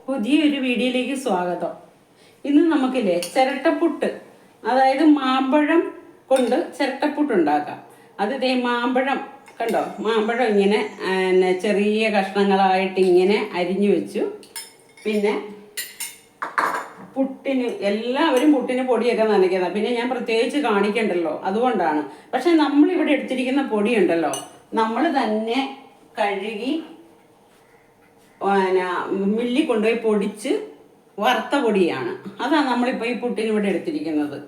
പുതിയൊരു വീഡിയോയിലേക്ക് സ്വാഗതം. ഇന്ന് നമുക്കില്ലേ ചിരട്ടപ്പുട്ട്, അതായത് മാമ്പഴം കൊണ്ട് ചിരട്ടപ്പുട്ട് ഉണ്ടാക്കാം. അത് മാമ്പഴം കണ്ടോ, മാമ്പഴം ഇങ്ങനെ ചെറിയ കഷ്ണങ്ങളായിട്ട് ഇങ്ങനെ അരിഞ്ഞു വെച്ചു. പിന്നെ പുട്ടിന് എല്ലാവരും പുട്ടിന് പൊടിയൊക്കെ നനയ്ക്കുന്നത്, പിന്നെ ഞാൻ പ്രത്യേകിച്ച് കാണിക്കണ്ടല്ലോ, അതുകൊണ്ടാണ്. പക്ഷെ നമ്മളിവിടെ എടുത്തിരിക്കുന്ന പൊടിയുണ്ടല്ലോ, നമ്മൾ തന്നെ കഴുകി മില്ലി കൊണ്ടുപോയി പൊടിച്ച് വറുത്ത പൊടിയാണ്. അതാണ് നമ്മളിപ്പോൾ ഈ പുട്ടിന് ഇവിടെ എടുത്തിരിക്കുന്നത്.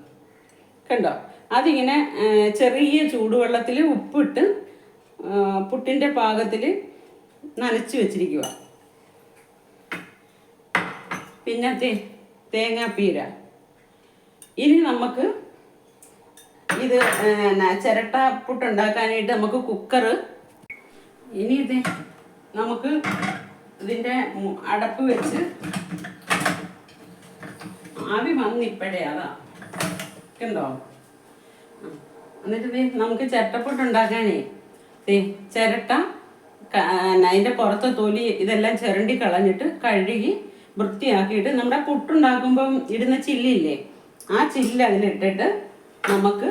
കണ്ടോ, അതിങ്ങനെ ചെറിയ ചൂടുവെള്ളത്തിൽ ഉപ്പിട്ട് പുട്ടിൻ്റെ പാകത്തിൽ നനച്ച് വെച്ചിരിക്കുക. പിന്നെ തേങ്ങാപ്പീര. ഇനി നമുക്ക് ഇത് ചിരട്ട പുട്ടുണ്ടാക്കാനായിട്ട് നമുക്ക് കുക്കറ്, ഇനി നമുക്ക് ഇതിൻ്റെ അടപ്പ് വെച്ച് ആവി വന്നിപ്പോഴേ അതാ കണ്ടോ. എന്നിട്ട് നമുക്ക് ചിരട്ടപ്പുട്ട് ഉണ്ടാക്കാനേ ചിരട്ട അതിൻ്റെ പുറത്തെ തൊലി ഇതെല്ലാം ചിരണ്ടി കളഞ്ഞിട്ട് കഴുകി വൃത്തിയാക്കിയിട്ട് നമ്മുടെ പുട്ടുണ്ടാക്കുമ്പം ഇടുന്ന ചില്ലില്ലേ, ആ ചില്ല് അതിലിട്ടിട്ട് നമുക്ക്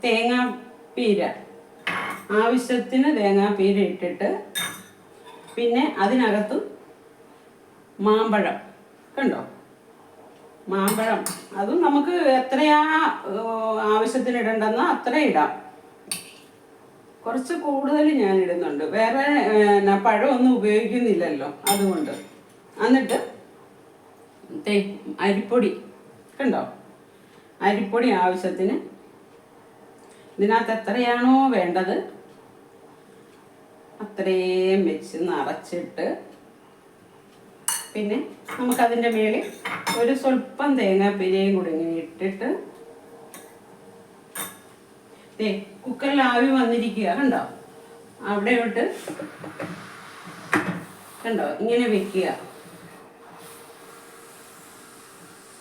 തേങ്ങാപ്പീര, ആവശ്യത്തിന് തേങ്ങാപ്പീര ഇട്ടിട്ട്, പിന്നെ അതിനകത്ത് മാമ്പഴം കണ്ടോ, മാമ്പഴം അതും നമുക്ക് എത്രയാ ആവശ്യത്തിന് ഇടണ്ടെന്നോ അത്ര ഇടാം. കുറച്ച് കൂടുതൽ ഞാൻ ഇടുന്നുണ്ട്, വേറെ പഴമൊന്നും ഉപയോഗിക്കുന്നില്ലല്ലോ അതുകൊണ്ട്. എന്നിട്ട് അരിപ്പൊടി കണ്ടോ, അരിപ്പൊടി ആവശ്യത്തിന് ഇതിനകത്ത് എത്രയാണോ വേണ്ടത് അത്രയും വെച്ച് നിറച്ചിട്ട്, പിന്നെ നമുക്കതിൻ്റെ മേളിൽ ഒരു സ്വല്പം തേങ്ങാപ്പീരയും കൂടി ഇങ്ങനെ ഇട്ടിട്ട് കുക്കറിൽ ആവി വന്നിരിക്കുക കണ്ടോ, അവിടെ ഇട്ട് കണ്ടോ ഇങ്ങനെ വെക്കുക.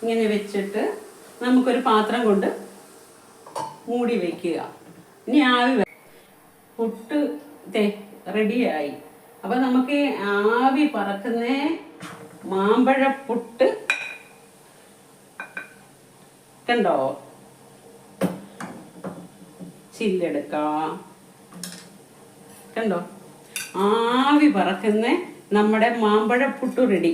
ഇങ്ങനെ വെച്ചിട്ട് നമുക്കൊരു പാത്രം കൊണ്ട് മൂടി വെക്കുക. ഇനി പുട്ട് റെഡിയായി. അപ്പം നമുക്ക് ആവി പറക്കുന്ന മാമ്പഴപ്പുട്ട് കണ്ടോ, ചില്ലെടുക്കാം കണ്ടോ, ആവി പറക്കുന്ന നമ്മുടെ മാമ്പഴപ്പുട്ട് റെഡി.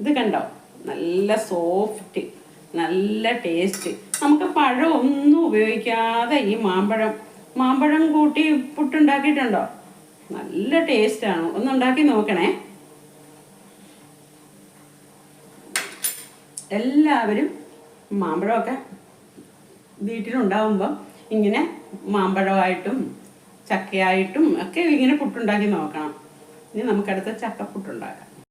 ഇത് കണ്ടോ, നല്ല സോഫ്റ്റ്, നല്ല ടേസ്റ്റ്. നമുക്ക് പഴം ഒന്നും ഉപയോഗിക്കാതെ ഈ മാമ്പഴം കൂട്ടി പുട്ടുണ്ടാക്കിയിട്ടുണ്ടോ, നല്ല ടേസ്റ്റാണ്. ഒന്നുണ്ടാക്കി നോക്കണേ. എല്ലാവരും മാമ്പഴമൊക്കെ വീട്ടിലുണ്ടാവുമ്പം ഇങ്ങനെ മാമ്പഴമായിട്ടും ചക്കയായിട്ടും ഒക്കെ ഇങ്ങനെ പുട്ടുണ്ടാക്കി നോക്കണം. ഇനി നമുക്കടുത്ത ചക്കപ്പുട്ടുണ്ടാക്കാം.